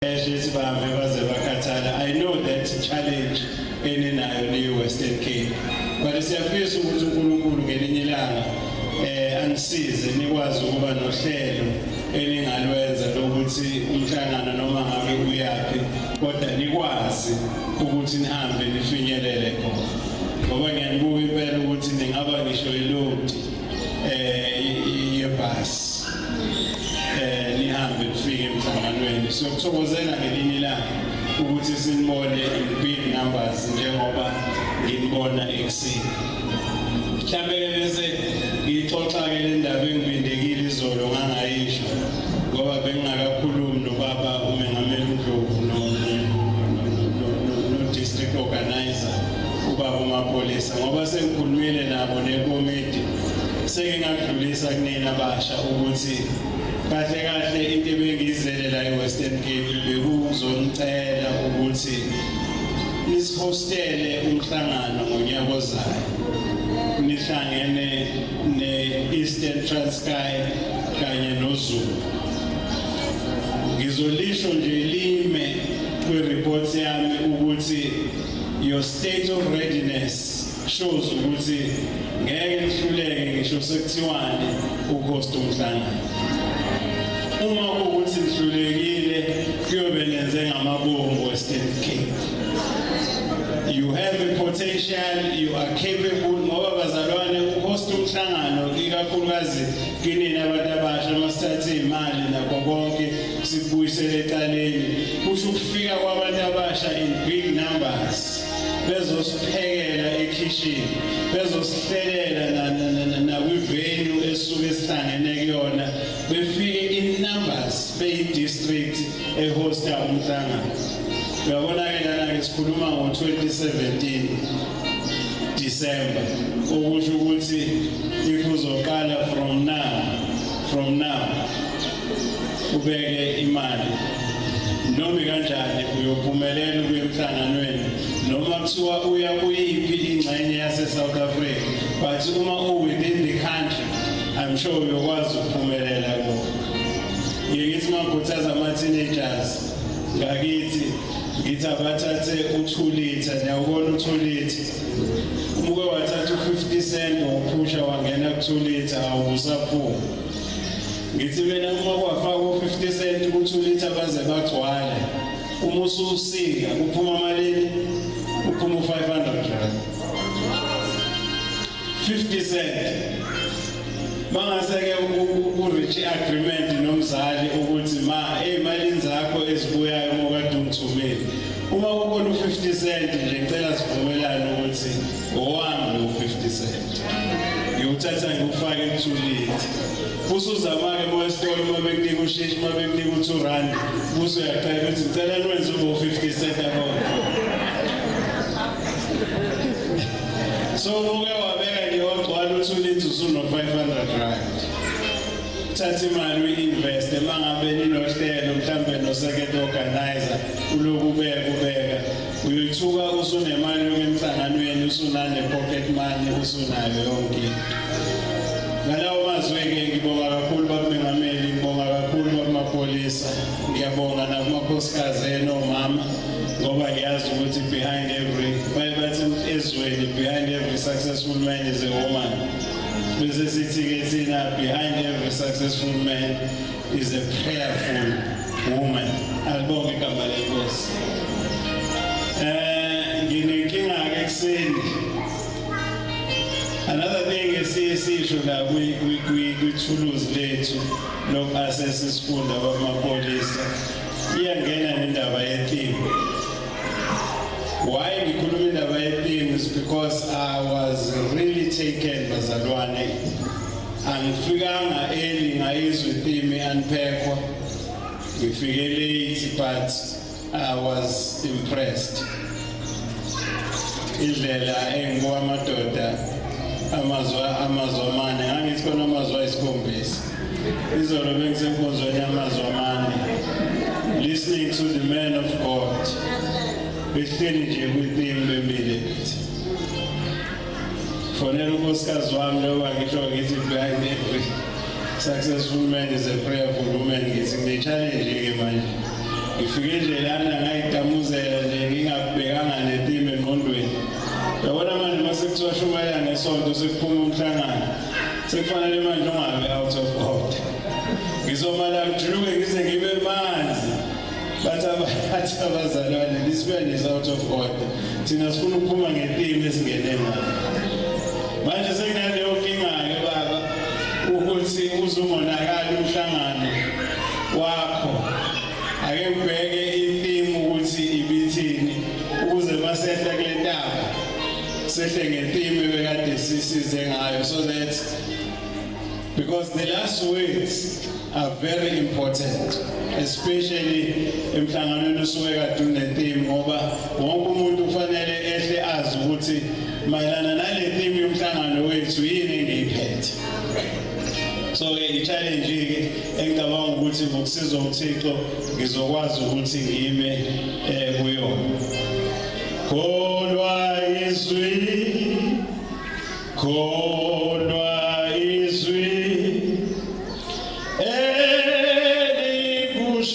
I know that challenge in the Western Cape, but it's a piece of uNkulunkulu ngelinye ilanga angisize nikwazi ukuba nohlelo elingalwenza lokuthi umhlangano noma ngabe uyapi kodwa nikwazi ukuthi nihambe nifinyelele khona ngoba ngiyanibuka impela ukuthi ningaba ngisho ilodi yebhasi nihambe nifike emhlanganweni siyokuthokozela ngelinye ilanga ukuthi sinibone big numbers njengoba nginibona ekseni mhlambe bese ngixoxa-ke le ndaba engibindekile izolo ngangayisho ngoba bengingakakhulumi nobaba umengameli uNdlovu no-district organizer ubaba uMapolisa ngoba sengikhulumile nabo nekomiti sengingadlulisa kunina abasha ukuthi kahle kahle into ebengiyizele la eWestern Cape bekuzongicela ukuthi nisihostele umhlangano ngonyaka ozayo nihlangene ne-Eastern Transkei kanye noZulu ngizolisho nje lime kwi-report yami ukuthi your state of readiness shows ukuthi ngeke nihluleke ngisho sekuthiwane ukhosta umhlangano uma ukuthi nihlulekile kuyobe nenze ngamabomu Western Cape. You have a potential, you are capable ngoba bazalwane ukhosta umhlangano ikakhulukazi kinini abantu abasha masithathe imali nakho konke sibuyisele eqaleni kusho ukufika kwabantu abasha in big numbers bezosiphekela ekhishini bezosihlelela nakwivenue esuke esihlangene kuyona befike in numbers beyi-district ehosta umhlangano uyabona-ke lana-ke sikhuluma ngo-2017 December okusho ukuthi if uzoqala from now ubeke imali noma kanjani uyophumelela ukuya emhlanganweni noma kuthiwa uya kuyiphi ingxenye yase-South Africa but uma within the country I'm sure uyokwazi ukuphumelela lokho ngithi mangikhuthaza ama-teenagers ngakithi ngithi abathathe u2 litha niyawubona u2 litha umuke wathatha u50 cent wawuphusha wangena ku2 litha awusaphuma ngithi mina uma kwafaka u50 cent ku2 litha baze bagcwale uma ususinga kuphuma malini kuphuma u500 rand 50 cent mangaseke u-reach agreement nomzali ukuthi eyimalini zakho ezibuyayo mokade ungithumile uma ubona u50 cent nje ngicela sivumelane ukuthi owami lo50 cent ngiyothatha ngikufake ku2 litha usuzama-ke mawesitolo uma bekunika ushishi uma bekunika u2 rand buso uyaqala ukuthi ngicela nwenze ubo50 cent akona so uke wabeka nje wagcwala u2 litha usuno500 rand thatha imali uyi-investe uma ngabe ninohlelo mhlawumbe no-second organizer uloku ubeka uyothuka usunemali yoke emhlanganweni usunane-pocket money usunayo yonke ngalawo mazwi-ke ngibonga kakhulu bakumengameli ngibonga kakhulu bakumapolisa ngiyabonga nakumakhosikazi nomama ngoba ngiyazi ukuthi behind every bathi ezweni behind every successful man is a woman bese sithi-ke thina behind every successful man is a prayerful woman alibonge igama lenkosi nginenkinga-ke ekuseni another thing esiye sisho la kwithuluzi lethu loku-assess isifunda kwamapolisa iyangena nendaba ye-theme. Why ngikhuluma indaba ye-theme is because I was really taken bazalwane angifikanga early ngayizwa i-theme iyanphekwa ngifike late but I was impressed indlela engibuka amadoda amazwi amane ngangithi khona amazwi ayisikhombisa izolo bengisenkonzweni yamazwi amane listening to the man of God behleli nje kwitheme bemile kithi fonela unkosikazi wami loba ngisho ngithi behind every successful man is a prayerful woman ngithi ngine-challenge-ke manje ngifike nje lana ngayitamuzela nje ngingabhekanga netheme engqondweni. Yabona manje mase kuthiwa shumela ngesonto sekuphuma umhlangano. Sekufanele manje ungabe out of order. Ngizomala ngijuluke ngize ngibe manzi. Bathi abazalwane this man is out of order. Thina sifuna ukuphuma ngetheme esingene nayo. Manje sekunaleyo nkinga-ke baba ukuthi uzumonakala umhlangano wakho. Ake ngibheke itheme ukuthi ibithini ukuze masehla kule ntaba sehle ngetheme bekade sisize ngayo, so that because the last words are very important, especially emhlanganweni osuke kade unetheme, ngoba wonke umuntu kufanele ehle azi ukuthi mayelana nale theme yomhlangano wethu yini engiyiphethe. So i-challenge ke engicabanga ukuthi ngokusiza uThixo ngizokwazi ukuthi ngime kuyona. Kholwa izwi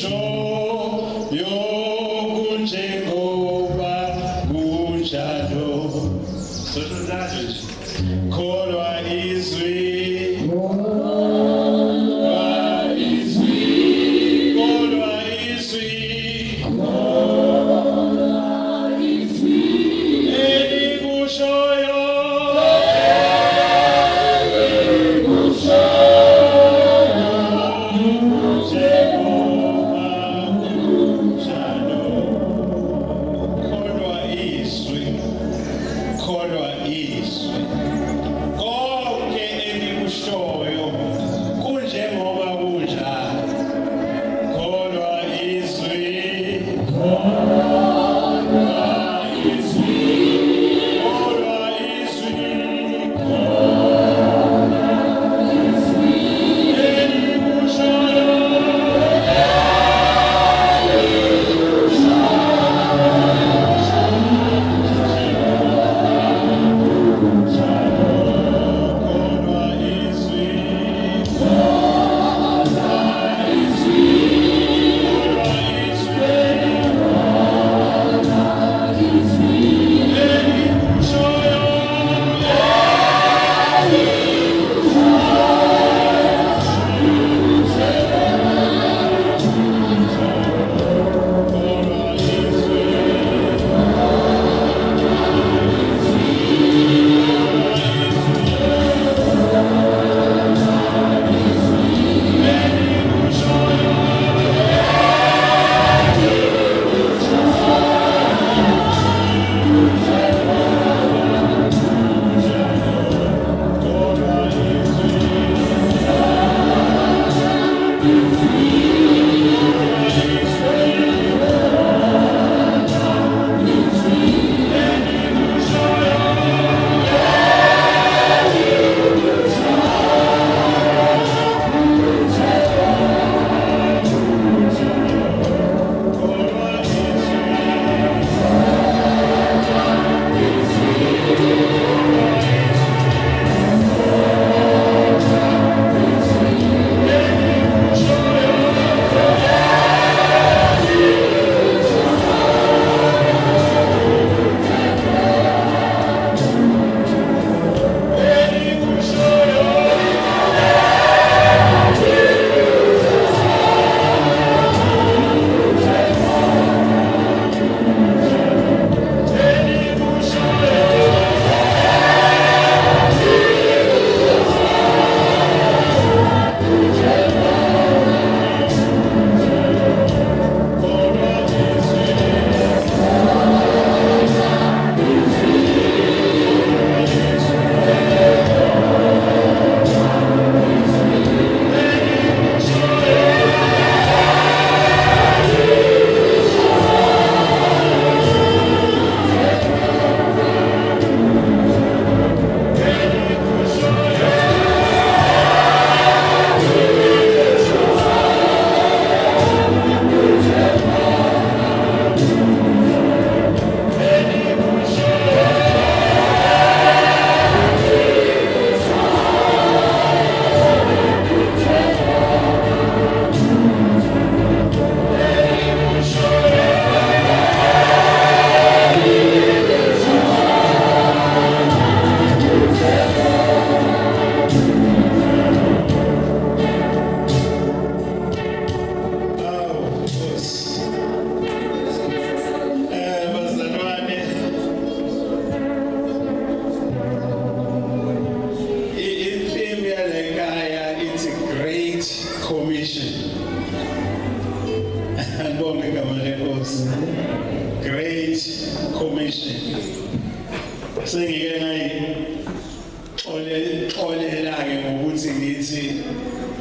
elikushoyo kunjengoba kunjalo. Kholwa izwi igama lenkosi. Great Commission. Sengike olela-ke ngokuthi ngithi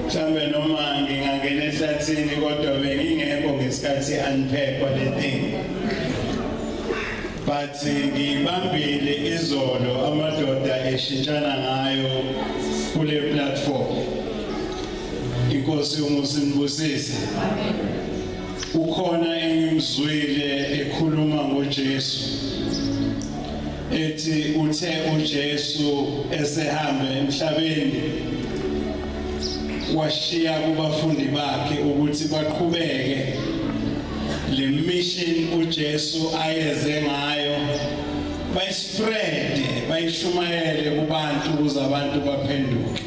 mhlambe noma ngingangena ehlathini kodwa bengingekho ngesikhathi unpackwa le thing. But ngibambile izolo amadoda eshintshana ngayo kule platform. Inkosi umusinibusise. Ukhona engimzwile ekhuluma ngoJesu. Ethi uthe uJesu esehambe emhlabeni washiya kubafundi bakhe ukuthi baqhubeke le mission uJesu ayeze ngayo bayispread bayishumayele kubantu ukuze abantu baphenduke.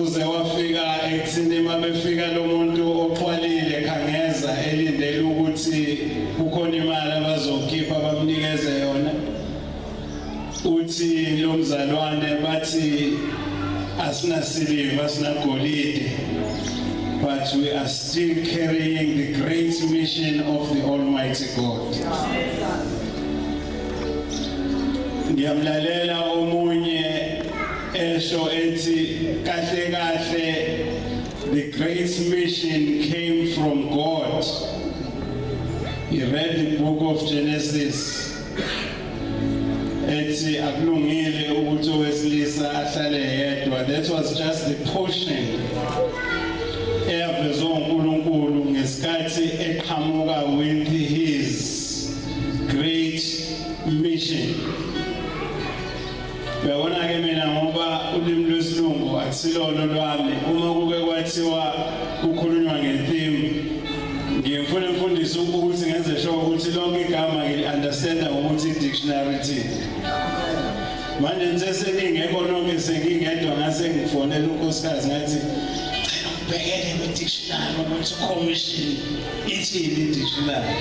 Uze wafika ekuthini mabefika lo muntu oxwalile khangeza elindele ukuthi kukhona imali abazokhipha bamnikeze yona. Uthi lo mzalwane bathi asina silver asina golide, but we are still carrying the great mission of the Almighty God. Ngiyamlalela omunye esho ethi kahle kahle the great mission came from God. He read the book of Genesis. Ethi akulungile ukuthi owesilisa ahlale yedwa. That was just the portion eyavezwe uNkulunkulu ngesikhathi eqhamuka with his great mission. Uyabona ke mina ngoba ulimi lwesilungu akusilolo lwami, uma kube kwathiwa kukhulunywa ngetheme ngifuna imfundiso ukuthi ngenze sure ukuthi lonke igama ngili-understanda ukuthi i-dictionary thini. Manje nje seningekho nonke sengingedwa ngase ngifonela unkosikazi ngathi cela ubhekele kwi-dictionary ukuthi commission ithini i-dictionary.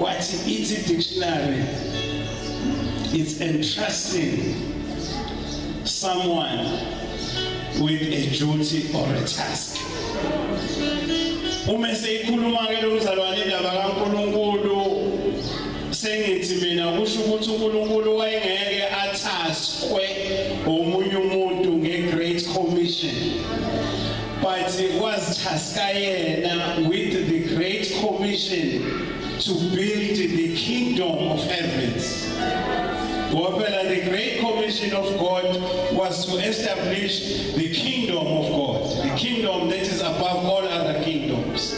Wathi ithi dictionary, it's entrusting someone with a duty or a task. Uma seyikhuluma ke lo mzalwane indaba kaNkulunkulu sengithi mina kusho ukuthi uNkulunkulu wayengeke athaskwe omunye umuntu nge-Great Commission, but wazithaska yena with the Great Commission to build the kingdom of heavens. The Great Commission of God was to establish the kingdom of God, the kingdom that is above all other kingdoms.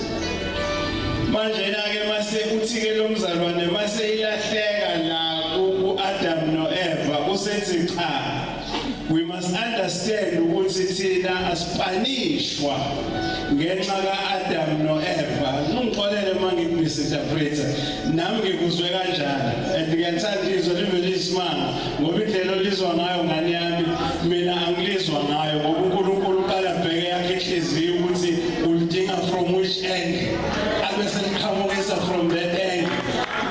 Manje ke mase uthi ke lo mzalwane mase ilahleka la uAdam noEva usethi cha, we must understand ukuthi thina asipanishwa ngenxa kaAdam noEva. Ngixolele mangikumisinterpreta nami ngikuzwe kanjalo and ngiyathanda izwe libe lisimanga ngoba indlela olizwa ngayo ngani yami mina angilizwa ngayo ngoba uNkulunkulu uqala bheke yakhe inhliziyo ukuthi ulidinga from which end abese niqhamukisa from that end.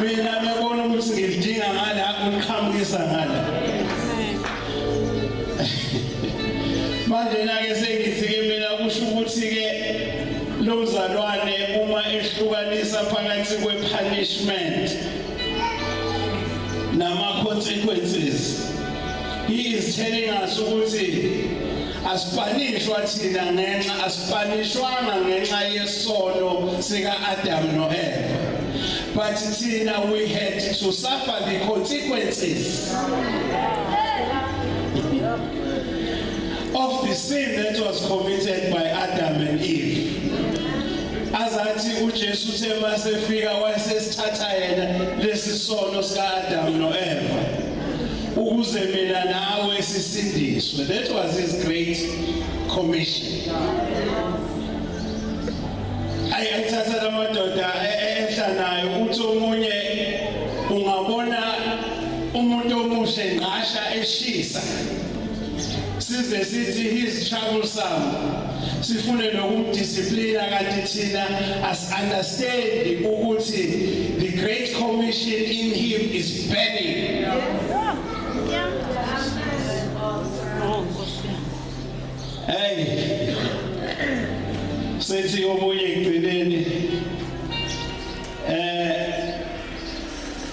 Mina ngiyabona ukuthi ngilidinga ngala ukuqhamukisa ngala. Manje ke sengithi ke mina kusho ukuthi ke lo mzalwane uma ehlukanisa phakathi kwe-punishment nama-consequences, he is telling us ukuthi asipanishwa thina ngenxa asipanishwanga ngenxa yesono sika-Adam no-Eva, but thina we had to suffer the consequences of the sin that was committed by Adam and Eve. Azathi uJesu uthe masefika wayesesithatha yena lesi sono sika-Adam no-Eva ukuze mina nawe sisindiswe. That was his great commission. Ayithatha lamadoda ehla nayo uthi omunye ungabona umuntu omusha ngqasha eshisa size sithi he's troublesome, sifune nokumdisciplina kanti thina as understand ukuthi the great commission in him is burning. Hey, sethi omunye egcineni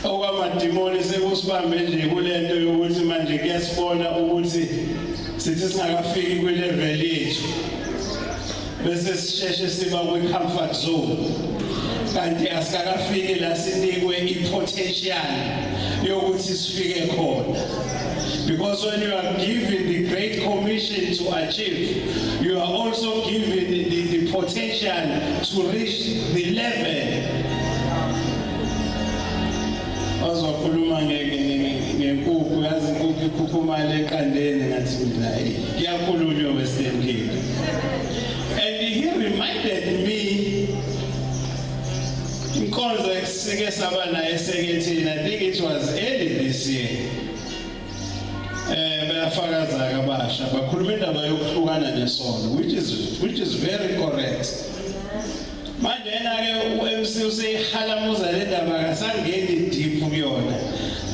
okwamadimoni sekusibambe nje kulento yokuthi manje kuyasibona ukuthi sithi singakafiki kwilevel yethu bese sisheshe siba kwi-comfort zone kanti asikakafiki la sinikwe i-potential yokuthi sifike khona. Because when you are given the great commission to achieve, you are also given the potential to reach the level. Azokhuluma ngenkukhu yazi inkukhu ikhukhumala eqandeni ngathi mina kuyakhulunywa Western Cape. And he reminded me inkonzo esike saba naye esekethini, I think it was early this year. Bayafakaza kabasha bakhuluma indaba yokuhlukana nesono, which is very correct. Manje yena ke uMC useyihalamuza le ndaba akasangeni deep kuyona.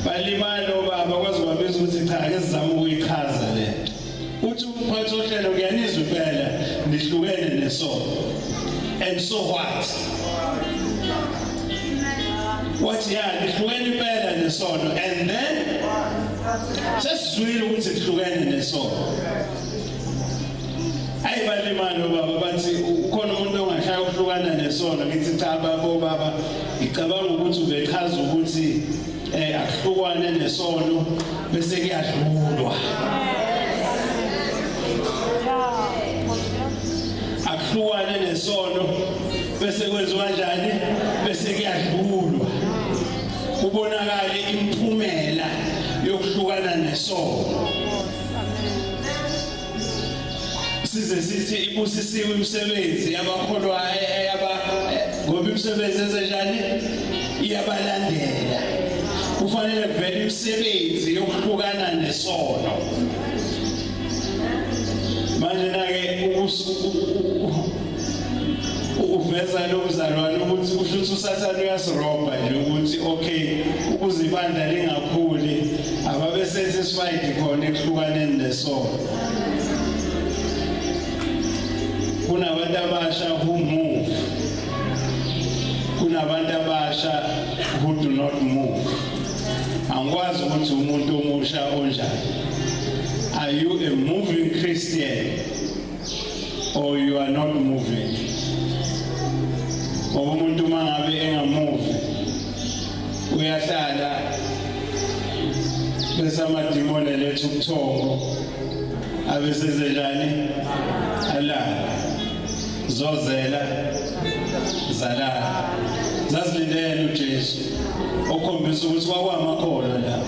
Balimala obaba kwazi babiza ukuthi cha ake sizame ukuyichaza le. Uthi umphathi ohlelo kuyanizwa impela nihlukene nesono. And so what? What yeah, nihlukene impela nesono and then sesizwile ukuthi kuhlukene nesono. Hayi balimala obaba bathi ukhona umuntu ongashaya ukuhlukana nesono ngithi cha baba ngicabanga ukuthi ubechaza ukuthi akuhlukane nesono bese kuyadlulwa. Akuhlukane nesono bese kwenziwa kanjani bese kuyadlulwa. Kubonakala imphumela yokuhlukana nesono. Size sithi ibusisiwe imisebenzi yabakholwa ngoba imisebenzi ezenjani iyabalandela. Kufanele kuvele imisebenzi yokuhlukana nesono. Manje nake uveza lo mzalwane ukuthi kushuthi uSathane uyasirobha nje ukuthi okay ukuze ibandla lingakhuli ababe satisfied khona ekuhlukaneni nesono. Kunabantu abasha who move, kunabantu abasha who do not move. Angikwazi ukuthi umuntu omusha onjani. Are you a moving Christian or you are not moving? Ngoba umuntu mangabe engamove uyahlala bese amadimoni lethu ubuthongo abesezenjani ala zozela zalala zazilindele uJesu okhombisa ukuthi kwakwamakhono la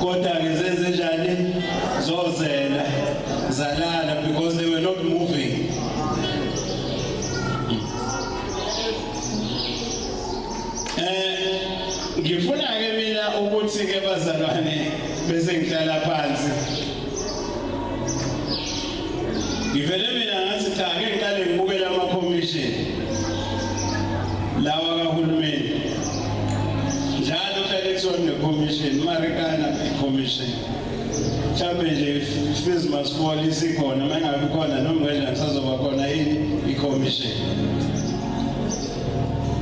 kodwa ke zenze njani zozela zalala because they were not moving. Ngifuna ke mina ukuthi ke bazalwane bese ngihlala phansi ngivele mina ngathi cha ake ngiqale ngibukele ama-commission lawa kahulumeni njalo kuhlale kuthiwa ne-commission Marikana i-commission mhlawumbe nje fees must fall isikhona uma ngabe khona noma kanjani kusazoba khona yini i-commission.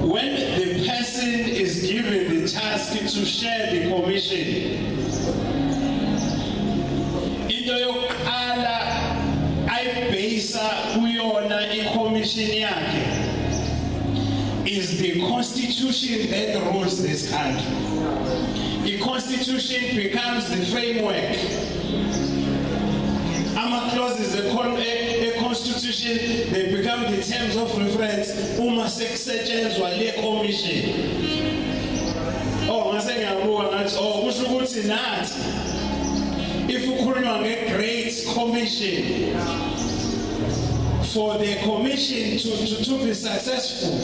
When the person is given the task to share the commission, into yokuqala ayibhayisa kuyona i-commission yakhe is the constitution that rules this country. The constitution becomes the framework. Clauses a constitution, they become the terms of reference uma sekusetshenzwa le commission. Ngase ngiyabuka ngathi kusho ukuthi nathi if ukhulunywa nge-great commission, for the commission to be successful